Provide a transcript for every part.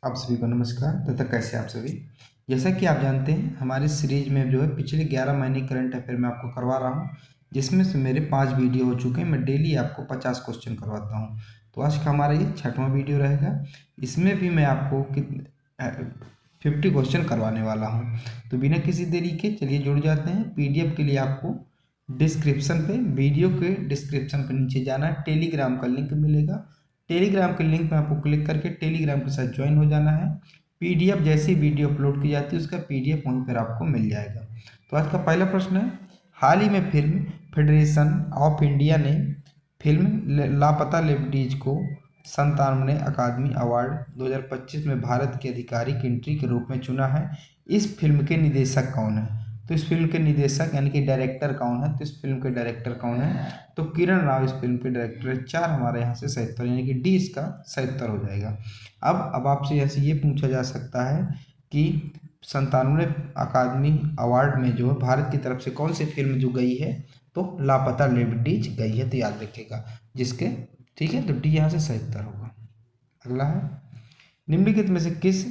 आप सभी को नमस्कार तथा कैसे आप सभी। जैसा कि आप जानते हैं हमारे सीरीज में जो है पिछले 11 महीने करंट अफेयर मैं आपको करवा रहा हूं, जिसमें से मेरे 5 वीडियो हो चुके हैं। मैं डेली आपको 50 क्वेश्चन करवाता हूं। तो आज का हमारा ये 6वां वीडियो रहेगा। इसमें भी मैं आपको 50 क्वेश्चन करवाने वाला हूँ। तो बिना किसी देरी के चलिए जुड़ जाते हैं। PDF के लिए आपको डिस्क्रिप्शन पे, वीडियो के डिस्क्रिप्शन पे नीचे जाना है, टेलीग्राम का लिंक मिलेगा। टेलीग्राम के लिंक में आपको क्लिक करके टेलीग्राम के साथ ज्वाइन हो जाना है। PDF जैसी वीडियो अपलोड की जाती है उसका PDF वहीं पर आपको मिल जाएगा। तो आज का पहला प्रश्न है, हाल ही में फिल्म फेडरेशन ऑफ इंडिया ने फिल्म लापता लेडीज को 97वें अकादमी अवार्ड 2025 में भारत की आधिकारिक एंट्री के रूप में चुना है। इस फिल्म के निर्देशक कौन है? तो इस फिल्म के निर्देशक यानी कि डायरेक्टर कौन है? तो इस फिल्म के डायरेक्टर कौन है? तो किरण राव इस फिल्म के डायरेक्टर है। 4 हमारे यहाँ से 77 यानी कि डी इसका 77 हो जाएगा। अब आपसे ऐसे ये पूछा जा सकता है कि 97वें अकादमी अवार्ड में जो है भारत की तरफ से कौन सी फिल्म जो गई है? तो लापता लेडीज गई है। तो याद रखिएगा जिसके, ठीक है। तो डी यहाँ से 77 होगा। अगला है, निम्नलिखित में से किस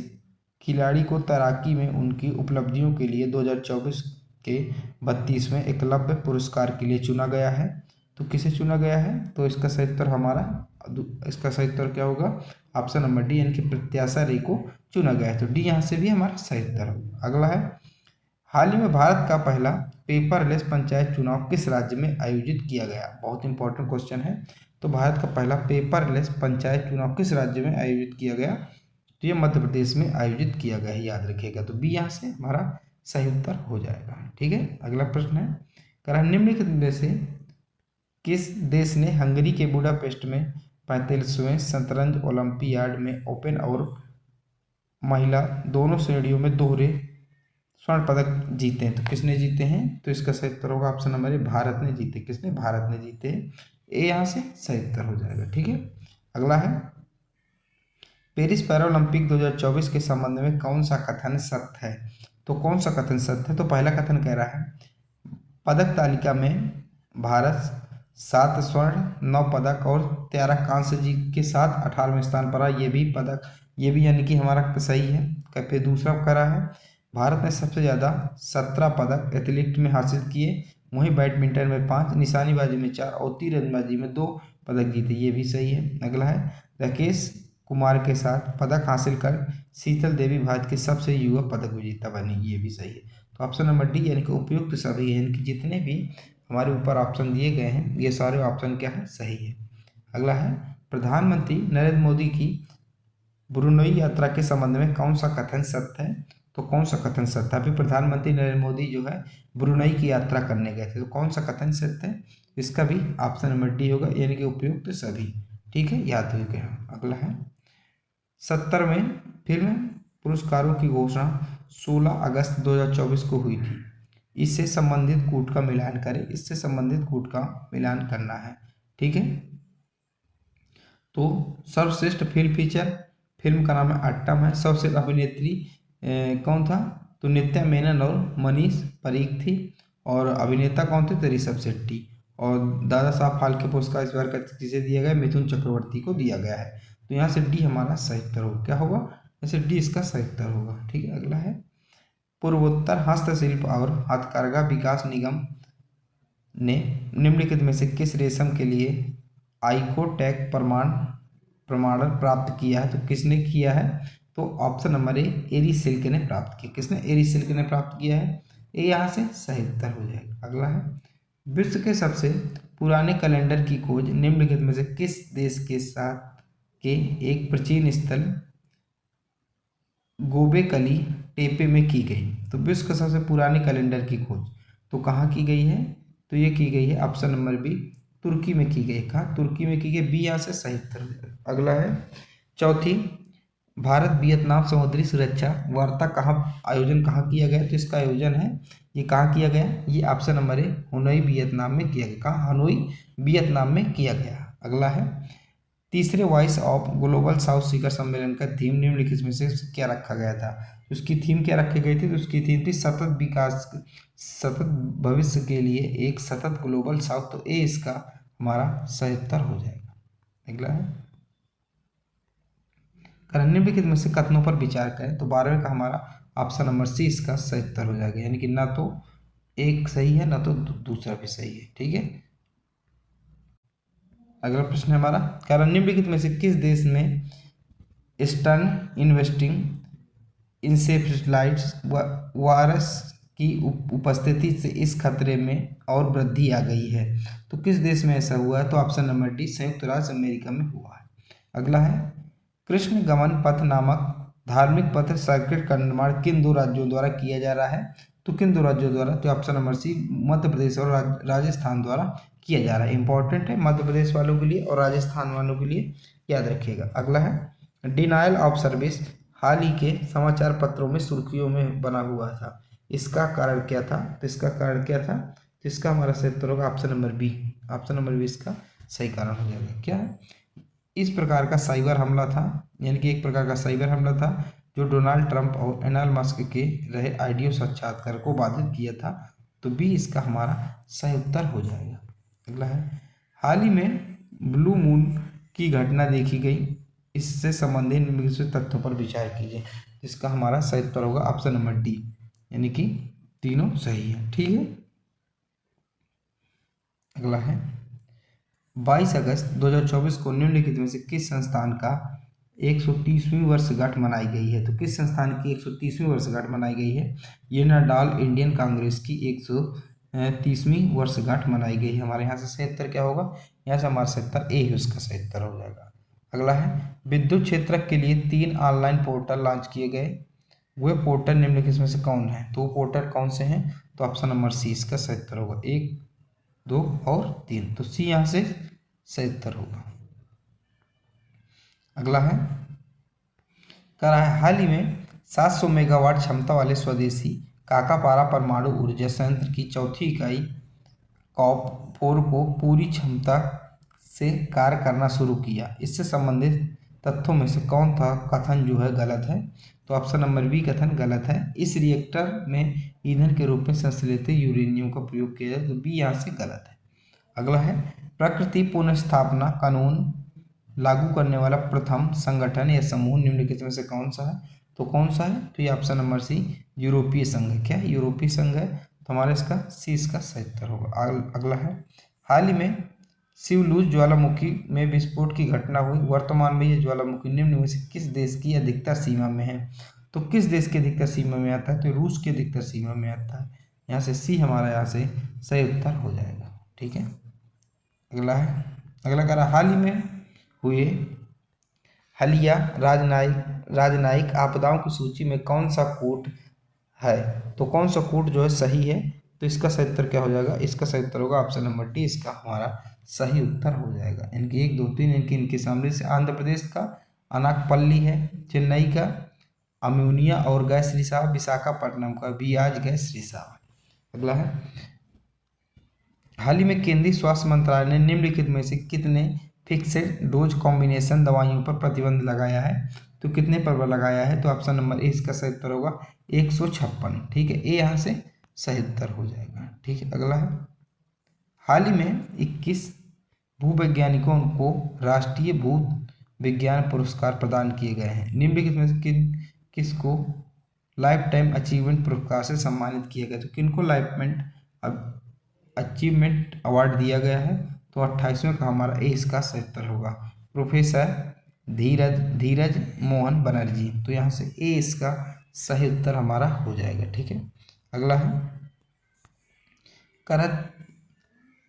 खिलाड़ी को तैराकी में उनकी उपलब्धियों के लिए 2024 के 32वें एकलव्य पुरस्कार के लिए चुना गया है? तो किसे चुना गया है? तो इसका सही उत्तर इसका सही उत्तर क्या होगा? ऑप्शन नंबर डी यानी कि प्रत्याशा रे को चुना गया है। तो डी यहाँ से भी हमारा सही उत्तर होगा। अगला है, हाल ही में भारत का पहला पेपरलेस पंचायत चुनाव किस राज्य में आयोजित किया गया? बहुत इंपॉर्टेंट क्वेश्चन है। तो भारत का पहला पेपरलेस पंचायत चुनाव किस राज्य में आयोजित किया गया? तो ये मध्य प्रदेश में आयोजित किया गया है, याद रखिएगा। तो बी यहाँ से हमारा सही उत्तर हो जाएगा। ठीक है। अगला प्रश्न है, कह निम्नलिखित में से किस देश ने हंगरी के बुडापेस्ट में 45वें शतरंज ओलंपियाड में ओपन और महिला दोनों श्रेणियों में दोहरे स्वर्ण पदक जीते हैं? तो किसने जीते हैं? तो इसका सही उत्तर होगा ऑप्शन नंबर ए, भारत ने जीते। किसने? भारत ने जीते। ए यहाँ से सही उत्तर हो जाएगा। ठीक है। अगला है, पेरिस पैरालंपिक 2024 के संबंध में कौन सा कथन सत्य है? तो कौन सा कथन सत्य है? तो पहला कथन कह रहा है, पदक तालिका में भारत 7 स्वर्ण 9 पदक और 13 कांस्य जीत के साथ 18वें स्थान पर आया। ये भी यानी कि हमारा सही है। फिर दूसरा कह रहा है, भारत ने सबसे ज़्यादा 17 पदक एथलीट में हासिल किए, वहीं बैडमिंटन में 5, निशानेबाजी में 4 और तीरंदाजी में 2 पदक जीते। ये भी सही है। अगला है, राकेश कुमार के साथ पदक हासिल कर शीतल देवी भारत के सबसे युवा पदक विजेता बनी। ये भी सही है। तो ऑप्शन नंबर डी यानी कि उपयुक्त सभी है, यानी कि जितने भी हमारे ऊपर ऑप्शन दिए गए हैं ये सारे ऑप्शन क्या है? सही है। अगला है, प्रधानमंत्री नरेंद्र मोदी की ब्रुनई यात्रा के संबंध में कौन सा कथन सत्य है? तो कौन सा कथन सत्य है? अभी प्रधानमंत्री नरेंद्र मोदी जो है ब्रुनई की यात्रा करने गए थे। तो कौन सा कथन सत्य है? इसका भी ऑप्शन नंबर डी होगा, यानी कि उपयुक्त सभी। ठीक है, याद हो गया। अगला है, 70वें फिल्म पुरस्कारों की घोषणा 16 अगस्त 2024 को हुई थी। इससे संबंधित कूट का मिलान करें। इससे संबंधित कूट का मिलान करना है। ठीक है। तो सर्वश्रेष्ठ फिल्म फीचर फिल्म का नाम है अट्टम है। सर्वश्रेष्ठ अभिनेत्री कौन था? तो नित्या मेनन और मनीष परीख थी। और अभिनेता कौन थे? तो ऋषभ शेट्टी। और दादा साहब फाल्के पुरस्कार इस बार किसे दिया गया? मिथुन चक्रवर्ती को दिया गया है। तो यहाँ से डी हमारा सही उत्तर होगा। क्या होगा? जैसे डी इसका सही उत्तर होगा। ठीक है। अगला है, पूर्वोत्तर हस्तशिल्प और हथकरघा विकास निगम ने निम्नलिखित में से किस रेशम के लिए आइकोटैक प्रमाणन प्राप्त किया है? तो किसने किया है? तो ऑप्शन नंबर ए, एरी सिल्क ने प्राप्त किया। किसने? एरी सिल्क ने प्राप्त किया है। ये यहाँ से सही उत्तर हो जाएगा। अगला है, विश्व के सबसे पुराने कैलेंडर की खोज निम्नलिखित में से किस देश के साथ के एक प्राचीन स्थल गोबेकली टेपे में की गई? तो विश्व के सबसे पुराने कैलेंडर की खोज तो कहाँ की गई है? तो ये की गई है ऑप्शन नंबर बी, तुर्की में की गई। कहाँ? तुर्की में की गई। बी यहाँ से सही उत्तर। अगला है, चौथी भारत वियतनाम समुद्री सुरक्षा वार्ता आयोजन कहाँ किया गया? तो इसका आयोजन है, ये कहाँ किया गया? ये ऑप्शन नंबर ए, हनोई वियतनाम में किया गया। कहाँ? हनोई वियतनाम में किया गया। अगला है, तीसरे वॉइस ऑफ ग्लोबल साउथ शिखर सम्मेलन का थीम निम्नलिखित में से क्या रखा गया था? उसकी थीम क्या रखी गई थी? तो उसकी थीम थी सतत विकास, सतत भविष्य के लिए एक सतत ग्लोबल साउथ। तो ए इसका हमारा सही उत्तर हो जाएगा। अगला है, अगर निम्नलिखित में से कथनों पर विचार करें तो 12वें का हमारा ऑप्शन नंबर सी इसका सही उत्तर हो जाएगा, यानी कि ना तो एक सही है ना तो दूसरा भी सही है। ठीक है, अगला प्रश्न है हमारा, कारण निम्नलिखित में से किस देश में ईस्टर्न इन्वेस्टिंग इंसेफ्लाइटिस वायरस की उपस्थिति से इस खतरे में और वृद्धि आ गई है? तो किस देश में ऐसा हुआ है? तो ऑप्शन नंबर डी संयुक्त राज्य अमेरिका में हुआ है। अगला है, कृष्ण गमन पथ नामक धार्मिक पथ सर्किट का निर्माण किन दो राज्यों द्वारा किया जा रहा है? तो किन दो राज्यों द्वारा? तो ऑप्शन नंबर सी मध्य प्रदेश और राजस्थान द्वारा किया जा रहा है। इंपॉर्टेंट है मध्य प्रदेश वालों के लिए और राजस्थान वालों के लिए, याद रखिएगा। अगला है, डिनायल ऑफ सर्विस हाल ही के समाचार पत्रों में सुर्खियों में बना हुआ था, इसका कारण क्या था? तो इसका कारण क्या था? तो इसका हमारा सही उत्तर होगा option number B. Option number B इसका सही कारण हो जाएगा। क्या है? इस प्रकार का साइबर हमला था, यानी कि एक प्रकार का साइबर हमला था जो डोनाल्ड ट्रंप और एलन मस्क के रहे ऑडियो साक्षात्कार को बाधित किया था। तो बी इसका हमारा सही उत्तर हो जाएगा। अगला है, हाल ही में ब्लू मून की घटना देखी गई, इससे संबंधित निम्नलिखित तथ्यों पर विचार कीजिए। इसका हमारा सही उत्तर होगा ऑप्शन नंबर डी, यानी कि तीनों सही है। ठीक है, अगला है, 22 अगस्त 2024 को निम्नलिखित में से किस संस्थान का 130वीं वर्षगांठ मनाई गई है? तो किस संस्थान की 130वीं वर्षगांठ मनाई गई है? ये नाडाल इंडियन कांग्रेस की 130वीं वर्षगांठ मनाई गई है। हमारे यहाँ से सही उत्तर क्या होगा? यहाँ से हमारा सही उत्तर ए ही उसका सही उत्तर हो जाएगा। अगला है, विद्युत क्षेत्र के लिए 3 ऑनलाइन पोर्टल लॉन्च किए गए, वे पोर्टल निम्नलिखित में से कौन है? तो वो पोर्टल कौन से हैं? तो ऑप्शन नंबर सी इसका सही उत्तर होगा, 1, 2 और 3। तो सी यहाँ से सही उत्तर होगा। अगला है, कह रहा है, हाल ही में 700 मेगावाट क्षमता वाले स्वदेशी काकापारा परमाणु ऊर्जा संयंत्र की चौथी इकाई कॉप 4 को पूरी क्षमता से कार्य करना शुरू किया, इससे संबंधित तथ्यों में से कौन सा कथन जो है गलत है? तो ऑप्शन नंबर बी कथन गलत है, इस रिएक्टर में ईंधन के रूप में संश्लेषित यूरेनियम का प्रयोग किया जाए। तो बी यहाँ से गलत है। अगला है, प्रकृति पुनर्स्थापना कानून लागू करने वाला प्रथम संगठन या समूह निम्नलिखित में से कौन सा है? तो कौन सा है? तो ये ऑप्शन नंबर सी यूरोपीय संघ है। क्या यूरोपीय संघ है? तो हमारे इसका सी इसका सही उत्तर होगा। अगला है, हाल ही में सिवलूज ज्वालामुखी में विस्फोट की घटना हुई, वर्तमान में ये ज्वालामुखी निम्न में से किस देश की अधिकतर सीमा में है? तो किस देश की अधिकतर सीमा में आता है? तो रूस की अधिकतर सीमा में आता है। यहाँ से सी हमारा यहाँ से सही उत्तर हो जाएगा। ठीक है, अगला है, अगला कह रहा, हाल ही में हुए हालिया राजनयिक आपदाओं की सूची में कौन सा कूट है? तो कौन सा कूट जो है सही है? तो इसका सही उत्तर क्या हो जाएगा? इसका सही उत्तर होगा ऑप्शन नंबर डी, इसका हमारा सही उत्तर हो जाएगा। इनकी 1, 2, 3 इनके सामने से आंध्र प्रदेश का अनाकपल्ली है, चेन्नई का अम्यूनिया और गैस रिसाव, विशाखापट्टनम का बियाज गैस रिसाव। अगला है, हाल ही में केंद्रीय स्वास्थ्य मंत्रालय ने निम्नलिखित में से कितने फिक्सेड डोज कॉम्बिनेशन दवाइयों पर प्रतिबंध लगाया है? तो कितने पर लगाया है? तो ऑप्शन नंबर ए इसका सही उत्तर होगा 156। ठीक है, ए यहाँ से सही उत्तर हो जाएगा। ठीक है, अगला है, हाल ही में 21 भूवैज्ञानिकों को राष्ट्रीय भू विज्ञान पुरस्कार प्रदान किए गए हैं, निम्नलिखित में से किसको लाइफ टाइम अचीवमेंट पुरस्कार से सम्मानित किया गया? तो किनको लाइफ अचीवमेंट अवार्ड दिया गया है? तो 28वें का हमारा ए इसका सही उत्तर होगा, प्रोफेसर धीरज मोहन बनर्जी। तो यहाँ से ए इसका सही उत्तर हमारा हो जाएगा। ठीक है, अगला है,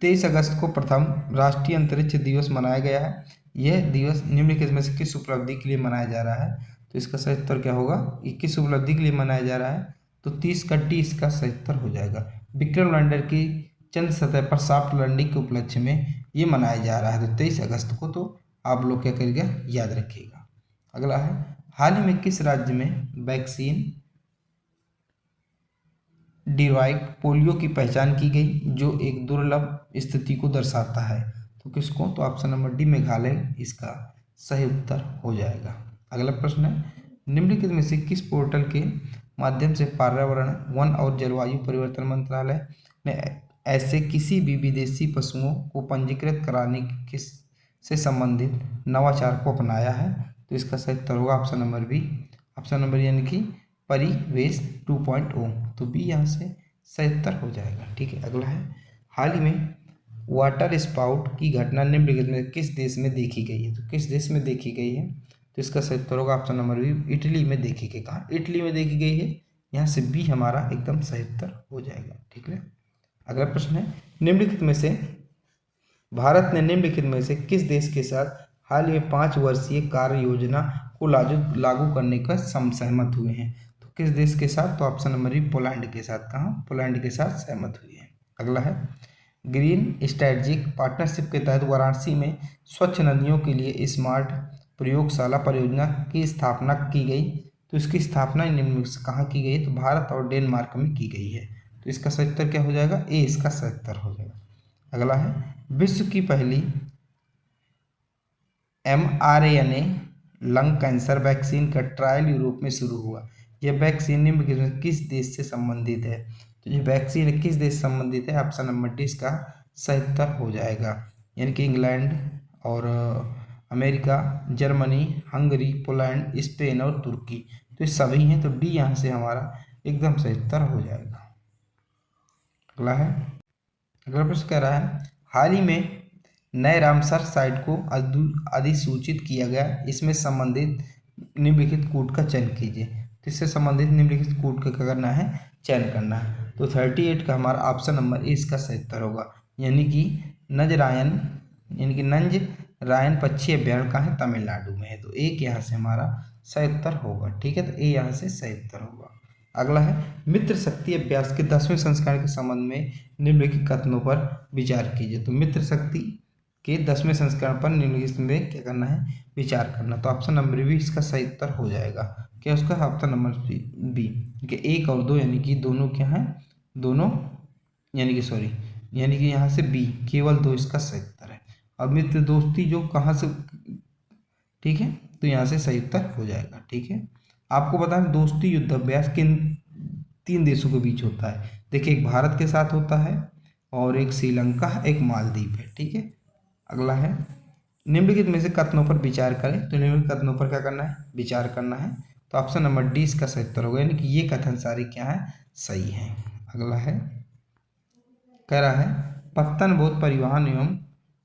23 अगस्त को प्रथम राष्ट्रीय अंतरिक्ष दिवस मनाया गया है, यह दिवस निम्नलिखित में से किस उपलब्धि के लिए मनाया जा रहा है? तो इसका सही उत्तर क्या होगा? 21 उपलब्धि के लिए मनाया जा रहा है, तो 30 का डी इसका सही उत्तर हो जाएगा। विक्रम लैंडर की चंद्र सतह पर सॉफ्ट लैंडिंग के उपलक्ष्य में ये मनाया जा रहा है, तो 23 अगस्त को। तो आप लोग क्या करिएगा, याद रखिएगा। अगला है, हाल ही में किस राज्य में वैक्सीन डिराइव्ड पोलियो की पहचान की गई, जो एक दुर्लभ स्थिति को दर्शाता है? तो किसको? तो ऑप्शन नंबर डी मेघालय इसका सही उत्तर हो जाएगा। अगला प्रश्न है, निम्नलिखित में से किस पोर्टल के माध्यम से पर्यावरण, वन और जलवायु परिवर्तन मंत्रालय ने ऐसे किसी भी विदेशी पशुओं को पंजीकृत कराने से संबंधित नवाचार को अपनाया है? तो इसका सही उत्तर होगा option number B. Option number यानी कि परिवेश 2.0, तो बी यहाँ से सही उत्तर हो जाएगा। ठीक है, अगला है, हाल ही में वाटर स्पाउट की घटना निम्नलिखित में किस देश में देखी गई है? तो किस देश में देखी गई है? तो इसका सही उत्तर होगा ऑप्शन नंबर बी, इटली में देखी गई। कहाँ? इटली में देखी गई है, यहाँ से बी हमारा एकदम सही उत्तर हो जाएगा। ठीक है, अगला प्रश्न है, निम्नलिखित में से भारत ने निम्नलिखित में से किस देश के साथ हाल ही में 5 वर्षीय कार्य योजना को लागू करने का सहमत हुए हैं? तो किस देश के साथ? तो ऑप्शन नंबर बी, पोलैंड के साथ। कहाँ? पोलैंड के साथ सहमत हुए हैं। अगला है, ग्रीन स्ट्रेटेजिक पार्टनरशिप के तहत वाराणसी में स्वच्छ नदियों के लिए स्मार्ट प्रयोगशाला परियोजना की स्थापना की गई। तो इसकी स्थापना निम्न से कहाँ की गई? तो भारत और डेनमार्क में की गई है। तो इसका सही उत्तर क्या हो जाएगा? ए इसका सही उत्तर हो जाएगा। अगला है, विश्व की पहली mRNA लंग कैंसर वैक्सीन का ट्रायल यूरोप में शुरू हुआ। यह वैक्सीन निम्नलिखित में किस देश से संबंधित है? तो ये वैक्सीन किस देश से संबंधित है? ऑप्शन नंबर डी इसका सही उत्तर हो जाएगा, यानी कि इंग्लैंड और America, Germany, Hungary, Poland, Spain और तुर्की। तो ये सभी हैं, तो डी यहाँ से हमारा एकदम सही उत्तर हो जाएगा। अगला है, अगला प्रश्न कह रहा है, हाल ही में नए रामसर साइट को अधिसूचित किया गया, इसमें संबंधित निम्नलिखित कोड का चयन कीजिए। तो इससे संबंधित निम्नलिखित कोड का क्या करना है? चयन करना है। तो 38 का हमारा ऑप्शन नंबर ए इसका सही उत्तर होगा, यानी कि नंज रायन पक्षी अभ्यारण्य कहाँ है? तमिलनाडु में है। तो एक यहाँ से हमारा सही उत्तर होगा। ठीक है, तो ए यहाँ से सही उत्तर होगा। अगला है, मित्र शक्ति अभ्यास के 10वें संस्करण के संबंध में निम्नलिखित कथनों पर विचार कीजिए। तो मित्र शक्ति के 10वें संस्करण पर निम्नलिखित में क्या करना है? विचार करना। तो ऑप्शन नंबर बी इसका सही उत्तर हो जाएगा। क्या उसका? ऑप्शन नंबर बी, कि 1 और 2 यानी कि दोनों क्या हैं? दोनों यानी कि यहाँ से बी केवल 2 इसका सही उत्तर है। अब मित्र दोस्ती जो कहाँ से, ठीक है, तो यहाँ से सही उत्तर हो जाएगा। ठीक है, आपको बता दें दोस्ती युद्धाभ्यास किन 3 देशों के बीच होता है? देखिए, एक भारत के साथ होता है और एक श्रीलंका, एक मालदीव है। ठीक है, अगला है, निम्नलिखित में से कथनों पर विचार करें। तो निम्नलिखित कथनों पर क्या करना है? विचार करना है। तो ऑप्शन नंबर डी इसका सही उत्तर होगा, यानी कि ये कथन सारे क्या है? सही हैं। अगला है, कह रहा है, पत्तन बोध परिवहन एवं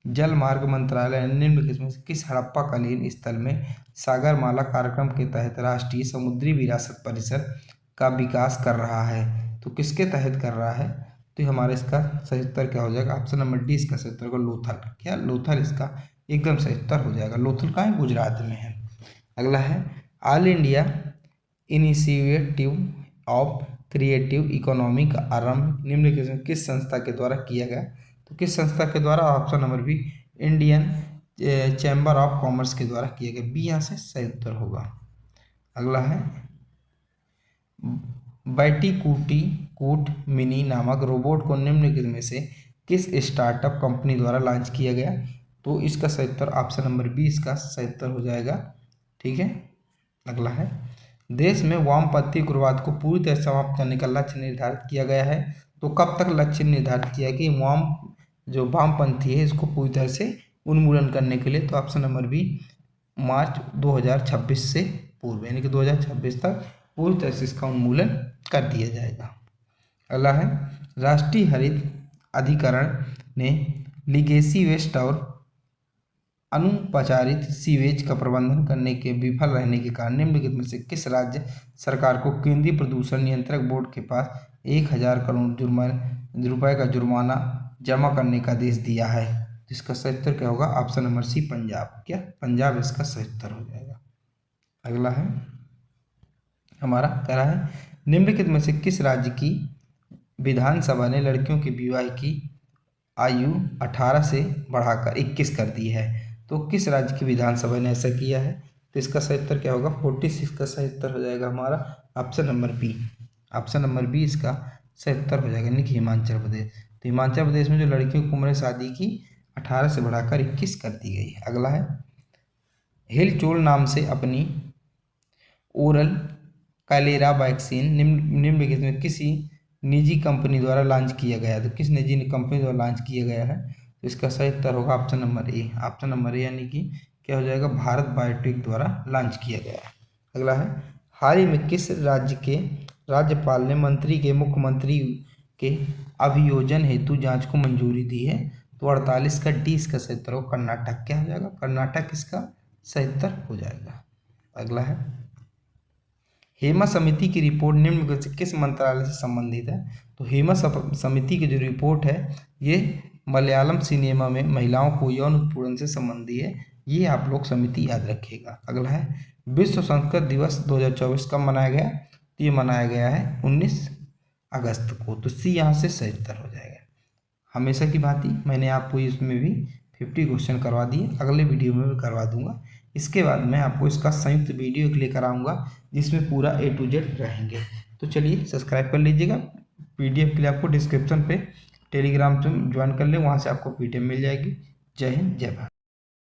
जल मार्ग मंत्रालय निम्नलिखित में से किस हड़प्पाकालीन स्थल में सागरमाला कार्यक्रम के तहत राष्ट्रीय समुद्री विरासत परिसर का विकास कर रहा है? तो किसके तहत कर रहा है? तो हमारा इसका सही उत्तर क्या हो जाएगा? ऑप्शन नंबर डी इसका सही उत्तर होगा, लोथल। क्या? लोथल इसका एकदम सही उत्तर हो जाएगा। लोथल कहाँ है? गुजरात में है। अगला है, all India initiative of creative economy का आरंभ निम्नलिखित में किस संस्था के द्वारा किया गया? तो किस संस्था के द्वारा? Option number B, Indian Chamber of Commerce के द्वारा किया गया। बी यहाँ से सही उत्तर होगा। अगला है, बैटीकूट मिनी नामक रोबोट को निम्नलिखित में से किस स्टार्टअप कंपनी द्वारा लॉन्च किया गया? तो इसका सही उत्तर ऑप्शन नंबर बी इसका सही उत्तर हो जाएगा। ठीक है, अगला है, देश में वामपंथी उग्रवाद को पूरी तरह समाप्त करने का लक्ष्य निर्धारित किया गया है। तो कब तक लक्ष्य निर्धारित किया कि जो वामपंथी है इसको पूरी तरह से उन्मूलन करने के लिए? तो ऑप्शन नंबर बी, मार्च 2026 से पूर्व, यानी कि 2026 तक पूरी तरह से इसका उन्मूलन कर दिया जाएगा। अगला है, राष्ट्रीय हरित अधिकरण ने लीगेसी वेस्ट और अनुपचारित सीवेज का प्रबंधन करने के विफल रहने के कारण निम्नलिखित में से किस राज्य सरकार को केंद्रीय प्रदूषण नियंत्रक बोर्ड के पास 1000 करोड़ रुपए का जुर्माना जमा करने का आदेश दिया है? जिसका सही उत्तर क्या होगा? Option number C, Punjab. क्या? पंजाब इसका सही उत्तर हो जाएगा। अगला है, हमारा कह रहा है, निम्नलिखित में से किस राज्य की विधानसभा ने लड़कियों के विवाह की आयु 18 से बढ़ाकर 21 कर दी है? तो किस राज्य की विधानसभा ने ऐसा किया है? तो इसका सही उत्तर क्या होगा? 46 का सही उत्तर हो जाएगा हमारा option number B. Option number B इसका सही उत्तर हो जाएगा, यानी कि हिमाचल प्रदेश। तो हिमाचल प्रदेश में जो लड़कियों की उम्र शादी की 18 से बढ़ाकर 21 कर दी गई है। अगला है, हिलचोल नाम से अपनी ओरल कैलेरा वैक्सीन निम्नलिखित में किसी निजी कंपनी द्वारा लॉन्च किया गया है? तो किस निजी कंपनी द्वारा लॉन्च किया गया है? तो इसका सही उत्तर होगा ऑप्शन नंबर ए। ऑप्शन नंबर ए, यानी कि क्या हो जाएगा, भारत बायोटेक द्वारा लॉन्च किया गया है। अगला है, हाल ही में किस राज्य के राज्यपाल ने मंत्री के मुख्यमंत्री के अभियोजन हेतु जांच को मंजूरी दी है? तो 48 का डी इसका सही उत्तर हो, कर्नाटक। क्या हो जाएगा, कर्नाटक इसका सही उत्तर हो जाएगा। अगला है, हेमा समिति की रिपोर्ट निम्न से किस मंत्रालय से संबंधित है? तो हेमा समिति की जो रिपोर्ट है ये मलयालम सिनेमा में महिलाओं को यौन उत्पीड़न से संबंधी है, ये आप लोग समिति याद रखिएगा। अगला है, विश्व संस्कृत दिवस 2024 कब मनाया गया? तो ये मनाया गया है 19 अगस्त को। तो सी यहाँ से सही उत्तर हो जाएगा। हमेशा की भांति मैंने आपको इसमें भी 50 क्वेश्चन करवा दिए, अगले वीडियो में भी करवा दूंगा। इसके बाद मैं आपको इसका संयुक्त वीडियो लेकर आऊँगा जिसमें पूरा A to Z रहेंगे। तो चलिए सब्सक्राइब कर लीजिएगा। PDF के लिए आपको डिस्क्रिप्शन पे टेलीग्राम से ज्वाइन कर ले, वहाँ से आपको PDF मिल जाएगी। जय हिंद, जय भारत।